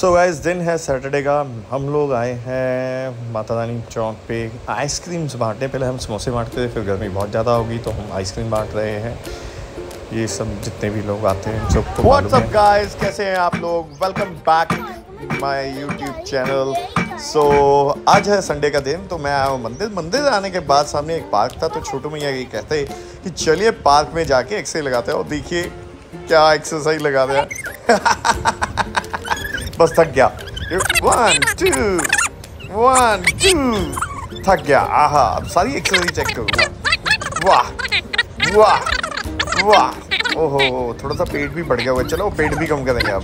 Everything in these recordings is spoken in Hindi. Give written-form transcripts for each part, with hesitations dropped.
सो गाइस, दिन है सैटरडे का। हम लोग आए हैं माता रानी चौक पे आइसक्रीम्स बांटने। पहले हम समोसे बांटते थे, फिर गर्मी बहुत ज़्यादा होगी तो हम आइसक्रीम बांट रहे हैं। ये सब जितने भी लोग आते हैं सबको व्हाट्स अप गाइस, कैसे हैं आप लोग? Welcome back my YouTube channel. So आज है संडे का दिन, तो मैं आया हूँ मंदिर आने के बाद सामने एक पार्क था, तो छोटू भैया ये कहते कि चलिए पार्क में जाके एक्सरसाइज लगाते हैं। और देखिए क्या एक्सरसाइज लगा रहे हैं। बस थक गया। 1 2 थक गया। आहा, अब सारी एक्सरसाइज चेक करूँगा। वाह वाह वाह। ओहो, थोड़ा सा पेट भी बढ़ गया हुआ। चलो पेट भी कम करेंगे अब।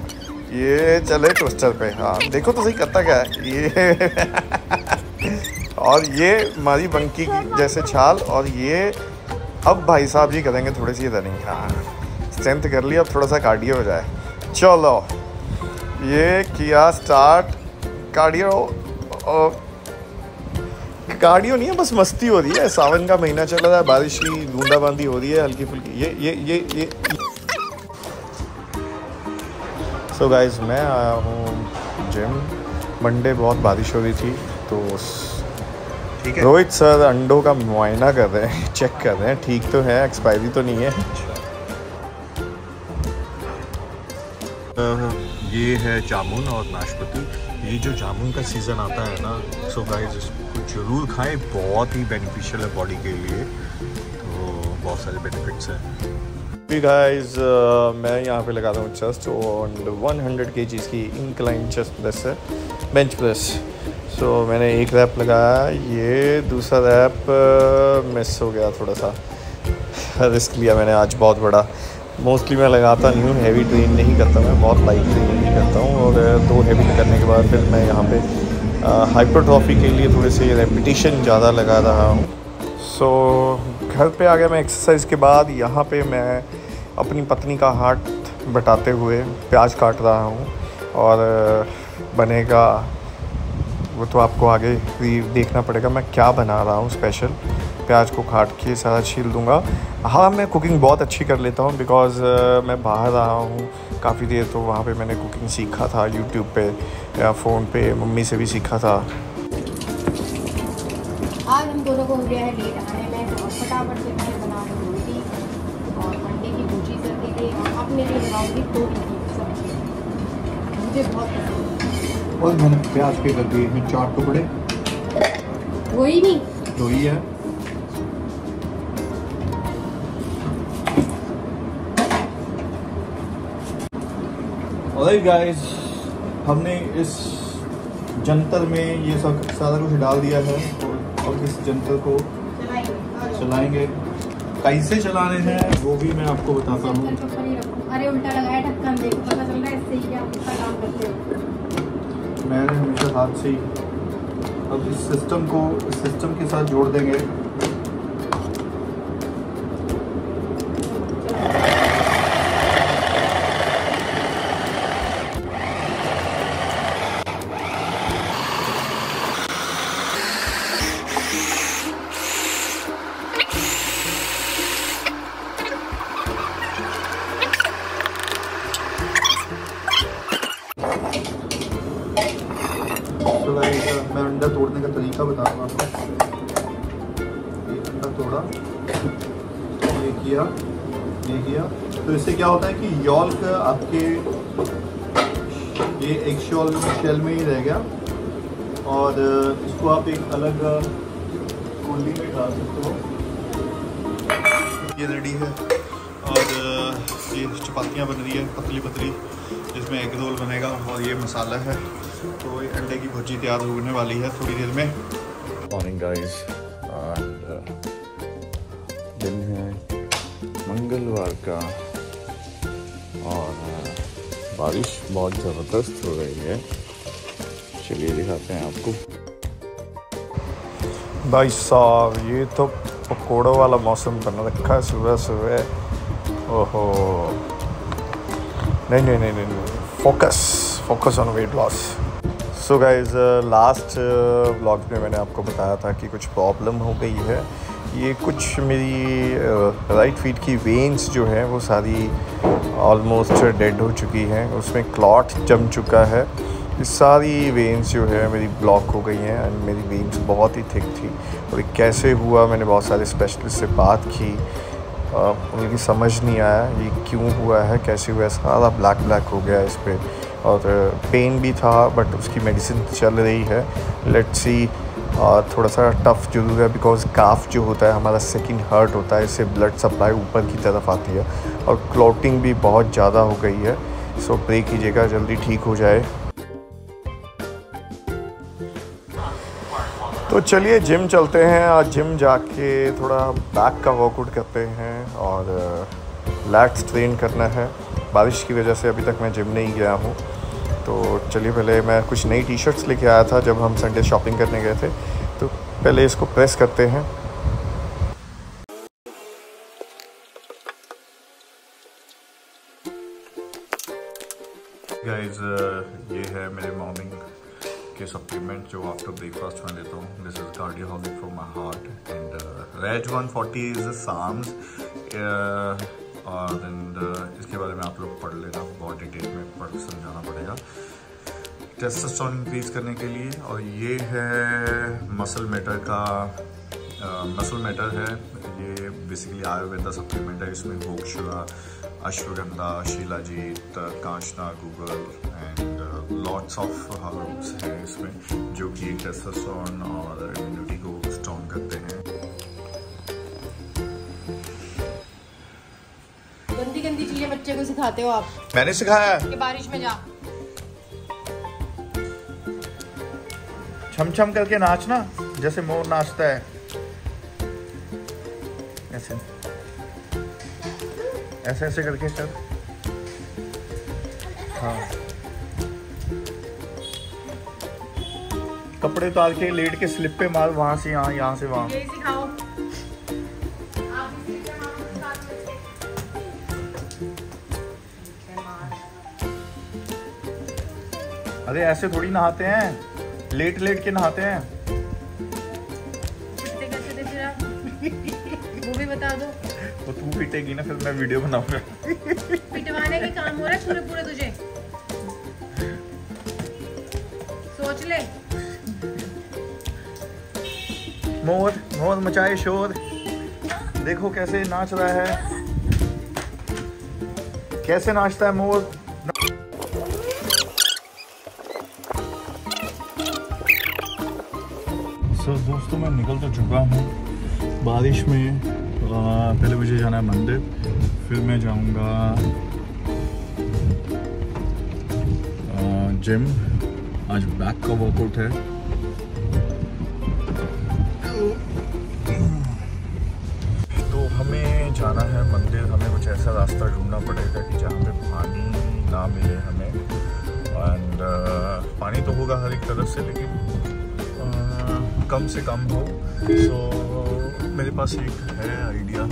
ये चले ट्विस्टर पे। हाँ देखो तो सही करता क्या है ये। और ये हमारी बंकी की जैसे छाल। और ये अब भाई साहब जी करेंगे थोड़ी सी रनिंग। हाँ स्ट्रेंथ कर लिया, अब थोड़ा सा कार्डियो हो जाए। चलो ये किया स्टार्ट। कार्डियो नहीं है, बस मस्ती हो रही है। सावन का महीना चल रहा है, बारिश की बूंदाबांदी हो रही है हल्की फुल्की। ये सो गाइस, मैं आया हूँ जिम। मंडे बहुत बारिश हो रही थी तो ठीक है। रोहित सर अंडों का मुआयना कर रहे हैं, चेक कर रहे हैं ठीक तो है, एक्सपायरी तो नहीं है। ये है जामुन और नाशपाती। ये जो जामुन का सीज़न आता है ना, सो गाइस इसको ज़रूर खाएं, बहुत ही बेनिफिशियल है बॉडी के लिए। तो बहुत सारे बेनिफिट्स हैं। भी गाइस मैं यहाँ पे लगा रहा हूँ चेस्ट और 100 kg की इंक्लाइन चेस्ट प्रेस है, बेंच प्रेस। सो मैंने एक रैप लगाया, ये दूसरा रैप मिस हो गया थोड़ा सा। रिस्क लिया मैंने आज बहुत बड़ा। मोस्टली मैं लगाता नहीं हूँ, हैवी ट्रेन नहीं करता, मैं बहुत लाइट ट्रेन नहीं करता हूँ। और 2 हैवी करने के बाद फिर मैं यहाँ पे हाइपरट्रॉफी के लिए थोड़े से रेपिटेशन ज़्यादा लगा रहा हूँ। सो घर पे आ गया मैं एक्सरसाइज के बाद। यहाँ पे मैं अपनी पत्नी का हाथ बटाते हुए प्याज काट रहा हूँ। और बनेगा वो तो आपको आगे भी देखना पड़ेगा मैं क्या बना रहा हूँ स्पेशल। प्याज को काट के सारा छील दूँगा। हाँ मैं कुकिंग बहुत अच्छी कर लेता हूँ, बिकॉज़ मैं बाहर रहा हूँ काफ़ी देर, तो वहाँ पे मैंने कुकिंग सीखा था यूट्यूब पे या फ़ोन पे, मम्मी से भी सीखा था। आज हम दोनों को हो गया है लेट आने में, और फटाफट से मैं बना रही हूँ रोटी और अंडे की भुर्जी कर दी गई, और अपने लिए बनाऊँगी तोरी की सब्जी, मुझे बहुत पसंद है। और मैंने प्याज के कर दिए हैं 4 टुकड़े। वही नहीं, 2 ही है। ऑलराइट गाइस, हमने इस जंतर में ये सब सारा कुछ डाल दिया है और इस जंतर को चलाएंगे। कैसे चलाने हैं वो भी मैं आपको बताता हूँ। अरे उल्टा लगाया ढक्कन, देखो पता चल रहा है इससे ही आप कितना काम करते हो। मैंने हमेशा हाथ से ही। अब इस सिस्टम के साथ जोड़ देंगे। तो मैं अंडा तोड़ने का तरीका बताऊंगा आपको। ये अंडा तोड़ा, ये किया, तो इससे क्या होता है कि यॉल्क आपके ये एक शेल में ही रह गया, और इसको आप एक अलग कोली में डाल सकते हो। ये रेडी है, और ये चपातियाँ बन रही है पतली पतली, जिसमें एग रोल बनेगा, और ये मसाला है। तो ये अंडे की भुर्जी तैयार होने वाली है थोड़ी देर में। मॉर्निंग गाइस, दिन है मंगलवार का, और बारिश बहुत ज़बरदस्त हो रही है। चलिए दिखाते हैं आपको। भाई साहब, ये तो पकौड़ों वाला मौसम बना रखा है सुबह सुबह। ओहो, नहीं, focus on weight loss. So guys, last vlog में मैंने आपको बताया था कि कुछ प्रॉब्लम हो गई है। ये कुछ मेरी राइट फीट की वेन्स जो है वो सारी ऑलमोस्ट डेड हो चुकी हैं, उसमें क्लॉट जम चुका है। ये सारी वेन्स जो है मेरी ब्लॉक हो गई हैं एंड मेरी वेन्स बहुत ही थिक थी। और ये कैसे हुआ, मैंने बहुत सारे स्पेशलिस्ट से बात की, उनकी समझ नहीं आया ये क्यों हुआ है, कैसे हुआ है। सारा ब्लैक ब्लैक हो गया इस पर, और पेन भी था बट उसकी मेडिसिन चल रही है। Let's see. थोड़ा सा टफ़ जरूर है बिकॉज काफ जो होता है हमारा सेकंड हार्ट होता है, इससे ब्लड सप्लाई ऊपर की तरफ आती है और क्लॉटिंग भी बहुत ज़्यादा हो गई है। सो प्रे कीजिएगा जल्दी ठीक हो जाए। तो चलिए जिम चलते हैं। आज जिम जाके थोड़ा बैक का वर्कआउट करते हैं और लैट्स ट्रेन करना है। बारिश की वजह से अभी तक मैं जिम नहीं गया हूँ। तो चलिए, पहले मैं कुछ नई टी शर्ट्स लेके आया था जब हम संडे शॉपिंग करने गए थे, तो पहले इसको प्रेस करते हैं। गाइस, ये है मेरे मॉर्निंग के सप्लीमेंट जो आफ्टर ब्रेकफास्ट में लेता हूँ। This is cardioholic for my heart and rage 140 is Sam's and इसके बारे में आप लोग पढ़ लेना, बहुत डिटेल में पढ़ समझाना पड़ेगा टेस्टोस्टेरोन इंक्रीज करने के लिए। और ये है मसल मैटर का मसल मैटर है। ये बेसिकली आयुर्वेदा सप्लीमेंट है। इसमें gokshura, ashwagandha, shilajit, kanchana, guggul and lots of herbs हैं इसमें जो कि टेस्टोस्टेरोन और इम्यूनिटी को स्ट्रॉन्ग करते हैं। गंदी गंदी चीजें बच्चे को सिखाते हो आप। मैंने सिखाया कि बारिश में जा छम छम करके नाचना जैसे मोर नाचता है, ऐसे ऐसे ऐसे करके कर। हाँ, कपड़े उतार के लेट के स्लिप पे मार, वहां से यहाँ, यहाँ से वहां। यही सिखाओ। अरे ऐसे थोड़ी नहाते हैं, लेट लेट के नहाते हैं। कैसे थे फिर आप? वो भी बता दो। वो तू पीटेगी ना, फिर मैं वीडियो बनाऊंगा। पिटवाने के काम हो रहा है पूरे पूरे तुझे, सोच ले। मोर मोर मचाए शोर, देखो कैसे नाच रहा है, कैसे नाचता है मोर। दोस्तों, मैं निकल तो चुका हूँ बारिश में। पहले मुझे जाना है मंदिर, फिर मैं जाऊँगा जिम। आज बैक का वर्कआउट है। तो हमें जाना है मंदिर। हमें कुछ ऐसा रास्ता ढूंढना पड़ेगा कि जहाँ पे पानी ना मिले हमें। एंड पानी तो होगा हर एक तरफ से, लेकिन कम से कम हो। सो मेरे पास एक है आइडिया।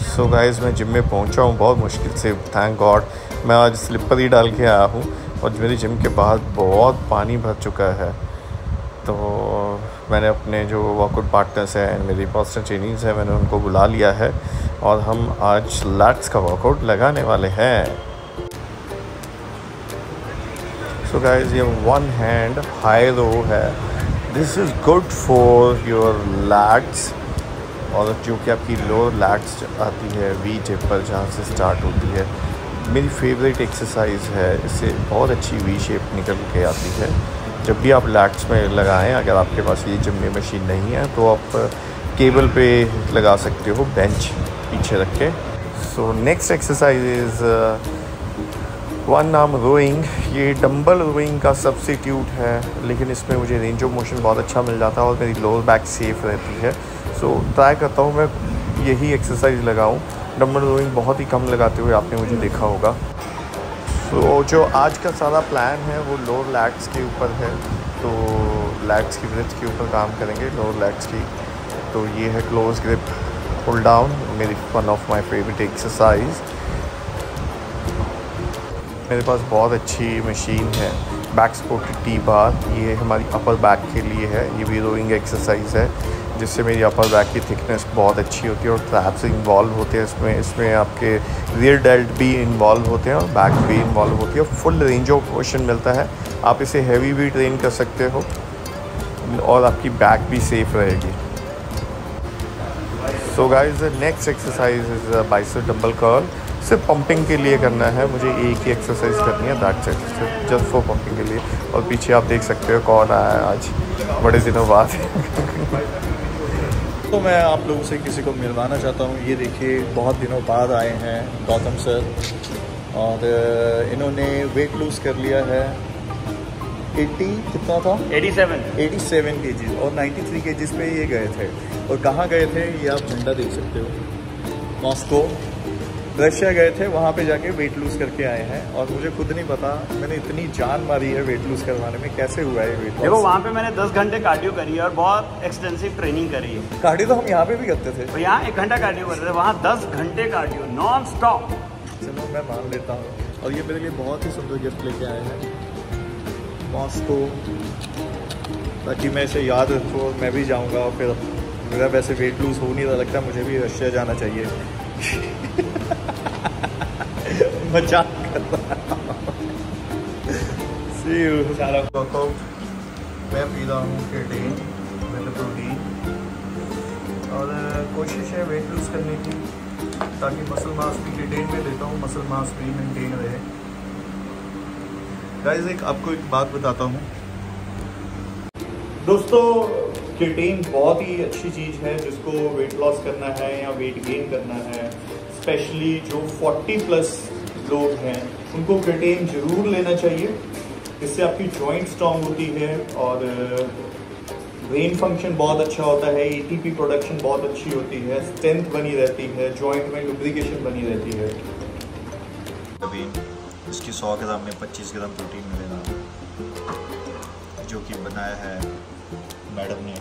सो गाइस, मैं जिम में पहुंचा हूँ बहुत मुश्किल से, थैंक गॉड। मैं आज स्लिपर ही डाल के आया हूँ और मेरी जिम के बाहर बहुत पानी भर चुका है। तो मैंने अपने जो वर्कआउट पार्टनर्स हैं, मेरी पर्सनल ट्रेनिंग्स हैं, मैंने उनको बुला लिया है और हम आज लैट्स का वर्कआउट लगाने वाले हैं। सो गाइस, ये वन हैंड हाई रो है। This is good for your lats, और जो कि आपकी लोअर लैट्स आती है वी टिप पर, जहाँ से स्टार्ट होती है। मेरी फेवरेट एक्सरसाइज है। इससे बहुत अच्छी वी शेप निकल के आती है। जब भी आप लैट्स में लगाएं, अगर आपके पास ये जिम में मशीन नहीं है तो आप केबल पे लगा सकते हो, बेंच पीछे रख के। So next exercise is one arm rowing. ये डंबल रोइंग का सब्स्टिट्यूट है, लेकिन इसमें मुझे रेंज ऑफ मोशन बहुत अच्छा मिल जाता है और मेरी लोअर बैक सेफ रहती है। सो ट्राई करता हूँ मैं यही एक्सरसाइज लगाऊँ। डंबल रोइंग बहुत ही कम लगाते हुए आपने मुझे देखा होगा। तो जो आज का सारा प्लान है वो लोअर लैट्स के ऊपर है। तो लैट्स की ब्रेथ के ऊपर काम करेंगे, लोअर लैट्स की। तो ये है क्लोज ग्रिप पुल डाउन, मेरी one of my favourite exercise. मेरे पास बहुत अच्छी मशीन है, बैक सपोर्टेड टी बार, ये हमारी अपर बैक के लिए है। ये भी रोइंग एक्सरसाइज है जिससे मेरी अपर बैक की थिकनेस बहुत अच्छी होती है और ट्रैप्स इन्वॉल्व होते हैं इसमें आपके रियर डेल्ट भी इन्वॉल्व होते हैं और बैक भी इन्वॉल्व होती है। फुल रेंज ऑफ मोशन मिलता है, आप इसे हैवी भी ट्रेन कर सकते हो और आपकी बैक भी सेफ रहेगी। So guys, next exercise is bicep dumbbell curl. सिर्फ पंपिंग के लिए करना है, मुझे एक ही एक्सरसाइज करनी है, दैट्स इट, सिर्फ जस्ट फॉर पंपिंग के लिए। और पीछे आप देख सकते हो कौन आया है आज बड़े दिनों बाद। तो मैं आप लोगों से किसी को मिलवाना चाहता हूँ। ये देखिए, बहुत दिनों बाद आए हैं गौतम सर और इन्होंने वेट लूज़ कर लिया है 80 कितना था 87 केजीज और 93 केजीज पे ये गए थे। और कहाँ गए थे ये आप झंडा देख सकते हो, मॉस्को रशिया गए थे, वहाँ पे जाके वेट लूज़ करके आए हैं। और मुझे खुद नहीं पता मैंने इतनी जान मारी है वेट लूज़ करवाने में, कैसे हुआ है वेट लूज़। देखो वहाँ पे मैंने 10 घंटे कार्डियो करी है और बहुत एक्सटेंसिव ट्रेनिंग करी है। कार्डियो तो हम यहाँ पे भी करते थे, तो यहाँ 1 घंटा कार्डियो करते थे, वहाँ 10 घंटे कार्डियो नॉन स्टॉप। चलो मैं मान लेता हूँ। और ये मेरे लिए बहुत ही सुंदर गिफ्ट लेके आए हैं मॉस्को, ताकि मैं इसे याद रखूँ और मैं भी जाऊँगा। और फिर मेरा वैसे वेट लूज़ हो नहीं रहा, लगता मैं मुझे भी रशिया जाना चाहिए। मजाक कर रहा हूँ। मैं पी रहा हूँ क्रिएटिन विद प्रोटीन और कोशिश है वेट लूज़ करने की, ताकि मसल मास भी क्रिएटिन में लेता हूँ, मसल मास भी मेंटेन रहे। गाइस, आपको एक बात बताता हूँ दोस्तों, क्रिएटिन बहुत ही अच्छी चीज़ है जिसको वेट लॉस करना है या वेट गेन करना है। स्पेशली जो 40+ लोग हैं उनको क्रिएटिन ज़रूर लेना चाहिए। इससे आपकी जॉइंट स्ट्रॉन्ग होती है और ब्रेन फंक्शन बहुत अच्छा होता है, एटीपी प्रोडक्शन बहुत अच्छी होती है, स्ट्रेंथ बनी रहती है, जॉइंट में लुब्रिकेशन बनी रहती है। अभी इसकी 100 ग्राम में 25 ग्राम प्रोटीन मिलेगा, जो कि बनाया है मैडम ने।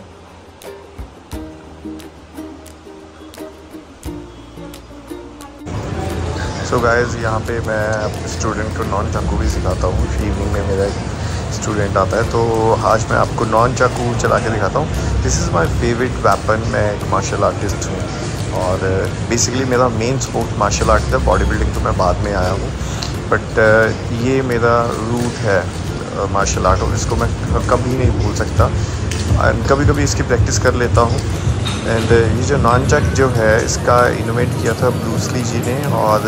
सो गाइस, यहाँ पे मैं अपने स्टूडेंट को नॉन चाकू भी सिखाता हूँ। इवनिंग में मेरा एक स्टूडेंट आता है, तो आज मैं आपको नॉन चाकू चला के दिखाता हूँ। This is my favourite weapon. मैं एक मार्शल आर्टिस्ट हूँ और बेसिकली मेरा मेन स्पोर्ट मार्शल आर्ट है। बॉडी बिल्डिंग तो मैं बाद में आया हूँ, बट ये मेरा रूट है मार्शल आर्ट और इसको मैं कभी नहीं भूल सकता। एंड कभी कभी इसकी प्रैक्टिस कर लेता हूँ। एंड ये जो नॉनचक जो है इसका इनोवेट किया था ब्रूस ली जी ने, और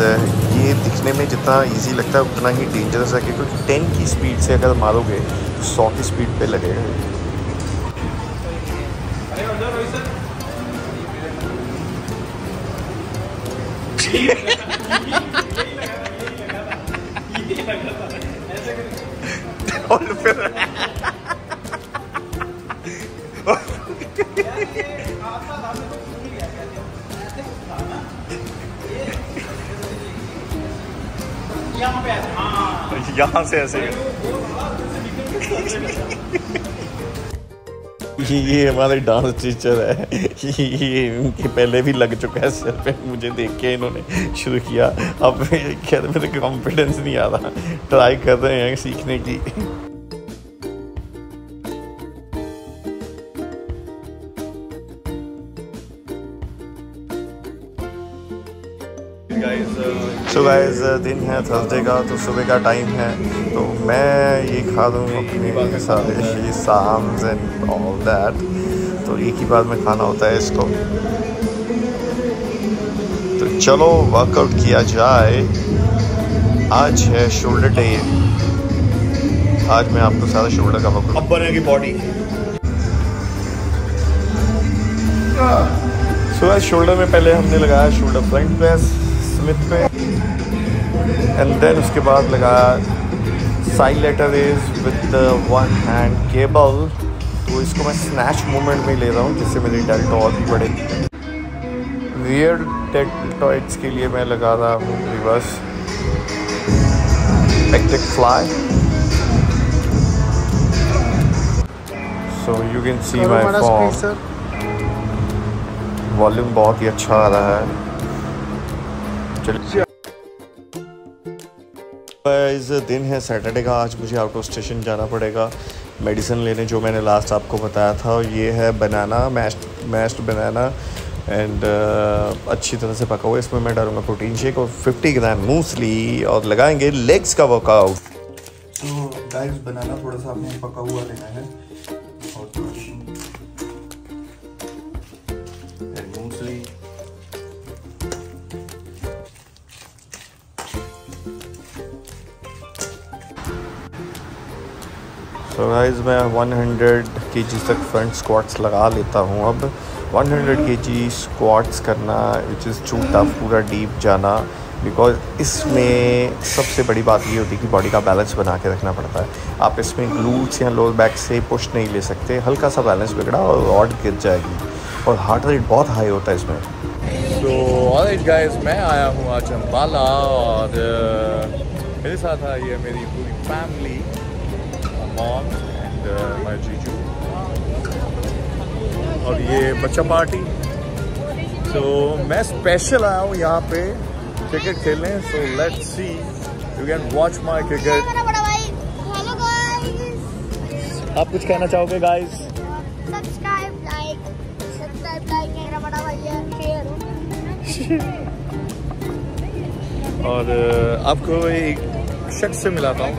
ये दिखने में जितना इजी लगता है उतना ही डेंजरस है, क्योंकि 10 की स्पीड से अगर मारोगे तो 100 की स्पीड पे लगेगा। और फिर यहाँ से ऐसे ये हमारे डांस टीचर है, ये इनके पहले भी लग चुका है सिर पे, मुझे देख के इन्होंने शुरू किया। अब क्या मेरे कॉन्फिडेंस नहीं आ रहा, ट्राई कर रहे हैं सीखने की। सो गाइस, दिन है थर्सडे का, तो सुबह का टाइम है, तो मैं ये खा दूँ अपने सारे साम्स एंड ऑल दैट। तो एक ही बार में खाना होता है इसको, तो चलो वर्कआउट किया जाए। आज है शोल्डर डे, आज मैं आपको सारा शोल्डर का वर्कआउट। अब बनेगी बॉडी। सो आज शोल्डर में पहले हमने लगाया शोल्डर फ्रंट प्रेस स्मिथ पे, एंड देन उसके बाद लगाया side lateral raise with one hand cable. तो इसको मैं स्नैच मूवमेंट में ले रहा हूँ, जिससे मेरी डेल्ट और भी बढ़े। रियर डेल्टॉइड्स के लिए मैं लगा रहा हूँ reverse pectic fly. So you can see my form, volume बहुत ही अच्छा आ रहा है। चलिए इस दिन है सैटरडे का, आज मुझे आउट ऑफ स्टेशन जाना पड़ेगा मेडिसिन लेने, जो मैंने लास्ट आपको बताया था। ये है बनाना, मैश्ड बनाना एंड अच्छी तरह से पका हुआ। इसमें मैं डालूंगा प्रोटीन शेक और 50 ग्राम मूसली और लगाएंगे लेग्स का वर्कआउट। तो गाइस बनाना थोड़ा सा आपने पका हुआ लेना है और मूसली। तो गाइस मैं 100 kg तक फ्रंट स्क्वाट्स लगा लेता हूँ। अब 100 kg स्क्वाट्स करना विच इज़ टू टफ, पूरा डीप जाना, बिकॉज इसमें सबसे बड़ी बात ये होती है कि बॉडी का बैलेंस बना के रखना पड़ता है। आप इसमें ग्लूट्स या लोअर बैक से पुश नहीं ले सकते, हल्का सा बैलेंस बिगड़ा और रॉड गिर जाएगी और हार्ट रेट बहुत हाई होता है इसमें। तो ऑलराइट गाइस, मैं आया हूँ आज अम्बाला और मेरे साथ आई है मेरी पूरी फैमिली, मॉम एंड माय जीजू और ये बच्चा पार्टी। तो मैं स्पेशल आया हूँ यहाँ पे क्रिकेट खेलने। So let's see, you can watch my cricket. Hello guys, आप कुछ कहना चाहोगे गाइस? सब्सक्राइब लाइक मेरा बड़ा भैया शेयर। और आपको एक शख्स से मिलाता हूँ।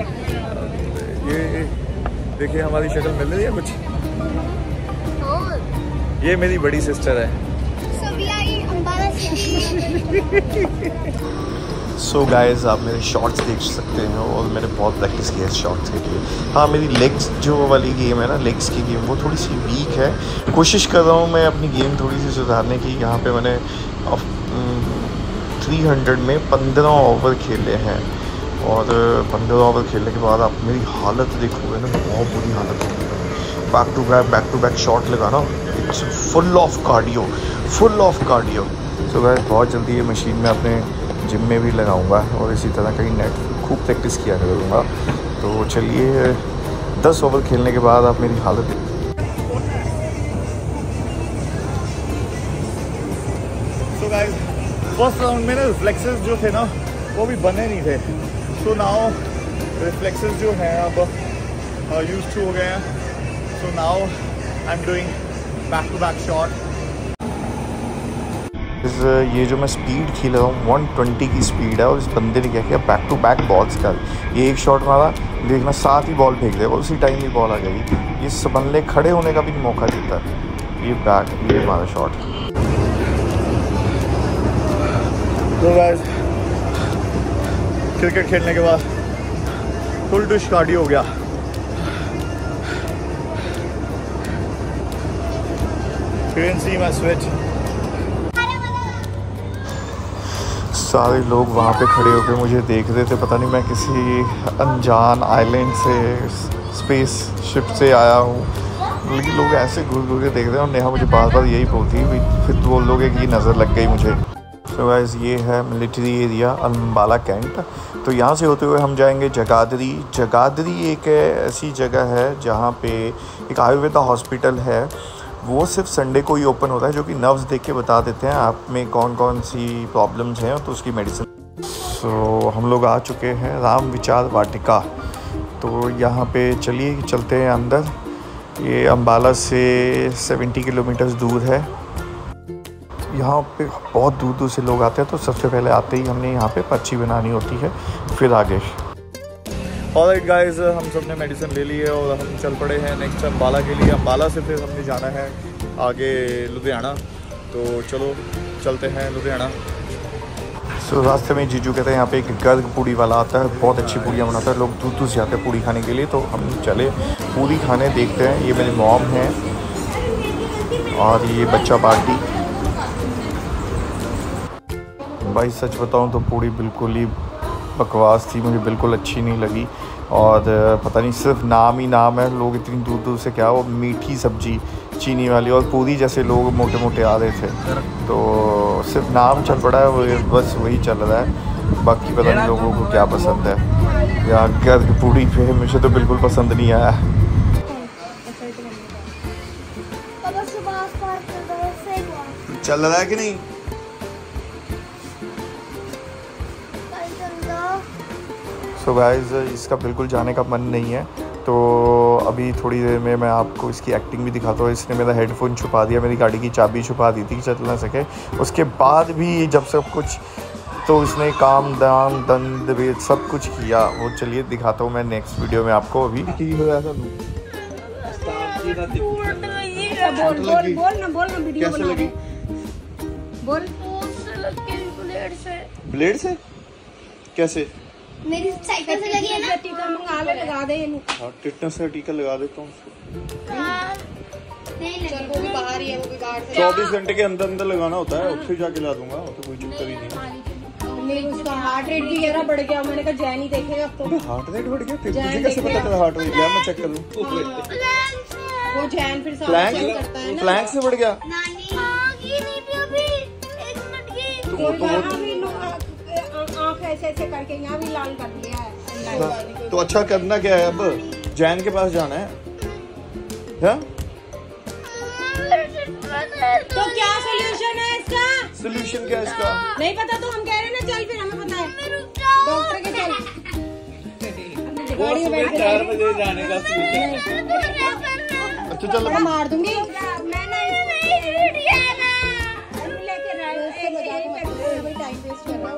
ये देखिए हमारी शक्ल मिल रही है कुछ। ये मेरी बड़ी सिस्टर है। सो गाइस, आप मेरे शॉट्स देख सकते हैं और मैंने बहुत प्रैक्टिस की है इस शॉट्स के लिए। हाँ, मेरी लेग्स जो वाली गेम है ना, लेग्स की गेम, वो थोड़ी सी वीक है। कोशिश कर रहा हूँ मैं अपनी गेम थोड़ी सी सुधारने की। यहाँ पे मैंने 300 में 15 ओवर खेले हैं और 15 ओवर खेलने के बाद आप मेरी हालत देखोगे ना, बहुत बुरी हालत होगी। बैक टू बैक शॉट लगाना, it's full of cardio. So guys, बहुत जल्दी ये मशीन में अपने जिम में भी लगाऊंगा और इसी तरह कहीं नेट खूब प्रैक्टिस किया करूँगा। तो चलिए, 10 ओवर खेलने के बाद आप मेरी हालत देखिए। सो गाइस, फर्स्ट राउंड में ना रिफ्लेक्सेस जो थे ना वो भी बने नहीं थे। सो नाउ रिफ्लेक्सेस जो हैं अब यूज टू हो गए हैं। So now I am doing back to back shot. ये जो मैं स्पीड खेल रहा हूँ 120 की स्पीड है और इस बंदे ने क्या किया, बैक टू बैक बॉल्स कर। ये एक शॉट मारा, देखना साथ ही बॉल फेंक देगा, उसी टाइम ही बॉल आ जाएगी। ये संभलने खड़े होने का भी मौका देता है। ये हमारा शॉट। तो गाइस, क्रिकेट खेलने के बाद फुल टू कार्डियो हो गया। You can see my switch. सारे लोग वहाँ पे खड़े होकर मुझे देख रहे थे। पता नहीं मैं किसी अनजान आइलैंड से, स्पेस शिप से आया हूँ, लेकिन लोग ऐसे घूर घूर के देख रहे हैं। और नेहा मुझे बार बार यही बोलती है, फिर तो बोल लोगे कि नज़र लग गई मुझे। तो गाइस, ये है मिलिट्री एरिया अम्बाला कैंट। तो यहाँ से होते हुए हम जाएंगे जगाधरी। जगाधरी एक ऐसी जगह है जहाँ पे एक आयुर्वेदा हॉस्पिटल है। वो सिर्फ संडे को ही ओपन होता है, जो कि नर्व्स देख के बता देते हैं आप में कौन कौन सी प्रॉब्लम्स हैं तो उसकी मेडिसिन। सो हम लोग आ चुके हैं राम विचार वाटिका। तो यहाँ पे चलिए चलते हैं अंदर। ये अम्बाला से 70 किलोमीटर दूर है। यहाँ पे बहुत दूर दूर से लोग आते हैं। तो सबसे पहले आते ही हमने यहाँ पे पर्ची बनानी होती है, फिर आगे। ऑलराइट गाइस, हम सब ने मेडिसिन ले ली है और हम चल पड़े हैं नेक्स्ट अम्बाला के लिए। अम्बाला से फिर हमने जाना है आगे लुधियाना। तो चलो चलते हैं लुधियाना। सो रास्ते में जीजू कहते हैं यहाँ पे एक गर्ग पूड़ी वाला आता है, बहुत अच्छी पूड़ियाँ बनाता है। लोग दूर दूर से आते हैं पूड़ी खाने के लिए। तो हम चले पूड़ी खाने, देखते हैं। ये मेरी मॉम है और ये बच्चा पार्टी। भाई सच बताऊँ तो पूड़ी बिल्कुल ही बकवास थी, मुझे बिल्कुल अच्छी नहीं लगी। और पता नहीं, सिर्फ नाम ही नाम है। लोग इतनी दूर दूर से, क्या वो मीठी सब्जी चीनी वाली और पूरी जैसे लोग मोटे मोटे आ रहे थे। तो सिर्फ नाम चल पड़ा है, वो बस वही चल रहा है। बाकी पता नहीं लोगों को क्या पसंद है। या गर्ग पूड़ी पे मुझे तो बिल्कुल पसंद नहीं आया। चल रहा है कि नहीं? सो गाइस इसका बिल्कुल जाने का मन नहीं है, तो अभी थोड़ी देर में मैं आपको इसकी एक्टिंग भी दिखाता हूँ। इसने मेरा हेडफोन छुपा दिया, मेरी गाड़ी की चाबी छुपा दी थी कि चल ना सके। उसके बाद भी जब सब कुछ, तो इसने काम दाम दंड वेद सब कुछ किया। वो चलिए दिखाता हूँ मैं नेक्स्ट वीडियो में आपको। अभी की हो रहा था बोल ना वीडियो कैसे लगी? बोल। ब्लेड से कैसे? मेरी साइकिल से लगी है ना। टीका मंगा ले, लगा दे। हाँ टिटनेस का टीका लगा देता हूँ उसको। नहीं चल, वो भी बाहर ही है, वो भी बाहर से। 24 घंटे के अंदर अंदर लगाना होता है, उससे जाके ला दूंगा, तो कोई चक्कर ही नहीं। नहीं, उसका हार्ट रेट भी ज़रा बढ़ गया। मैंने कहा जैन ही देखेगा अब तो। हार्ट रेट बढ़ गया? फिर मुझे कैसे पता चला हार्ट रेट? मैं चेक करूँ। वो जैन फिर प्लैंक चेक करता है ना। प्लैंक से बढ़ गया? नानी नहीं थी अभी 1 मिनट की। तो वो आँख ऐसे ऐसे करके यहाँ भी लाल कर दिया है। तो अच्छा करना क्या है अब? जैन के पास जाना है, है? तो क्या सोल्यूशन है इसका? सोल्यूशन क्या है इसका? नहीं पता तो हम कह रहे हैं ना, चल फिर हमें पता है। डॉक्टर के चल। गाड़ी में बैठ के 4 बजे जाने का अच्छा चल मैं मार दूंगी। टाइम वेस्ट कर रहा हूँ।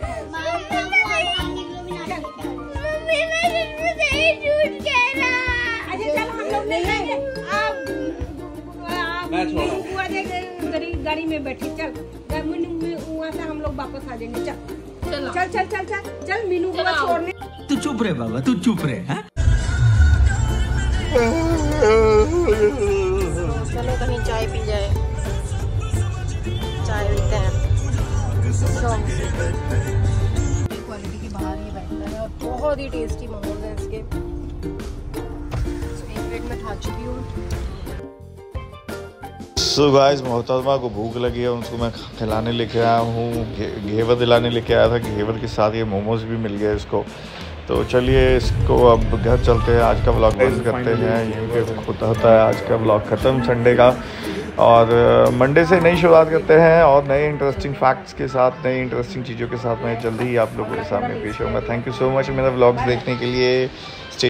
गाड़ी में बैठी चल, वहाँ से हम लोग वापस आ जाएंगे। चल चल चल चल चल चल मीनू को छोड़ने। तू चुप रहे बाबा, तू चुप रहे। हाँ? चलो कहीं चाय पी जाए, चाय पीते हैं। क्वालिटी के बाहर ही बैठता है और बहुत ही टेस्टी मोमोज हैं इसके। एक प्लेट में खा चुकी हूँ। सो गाइस मोहतरमा को भूख लगी है, उसको मैं खिलाने लेके आया हूँ, घेवर दिलाने लेके आया था। घेवर के साथ ये मोमोज भी मिल गए इसको। तो चलिए इसको अब घर चलते हैं, आज का व्लॉग बंद करते हैं। यहीं पे होता है आज का व्लॉग ख़त्म संडे का, और मंडे से नई शुरुआत करते हैं और नए इंटरेस्टिंग फैक्ट्स के साथ, नई इंटरेस्टिंग चीज़ों के साथ मैं जल्दी ही आप लोगों के सामने पेश होऊंगा। थैंक यू सो मच मेरा व्लॉग्स देखने के लिए।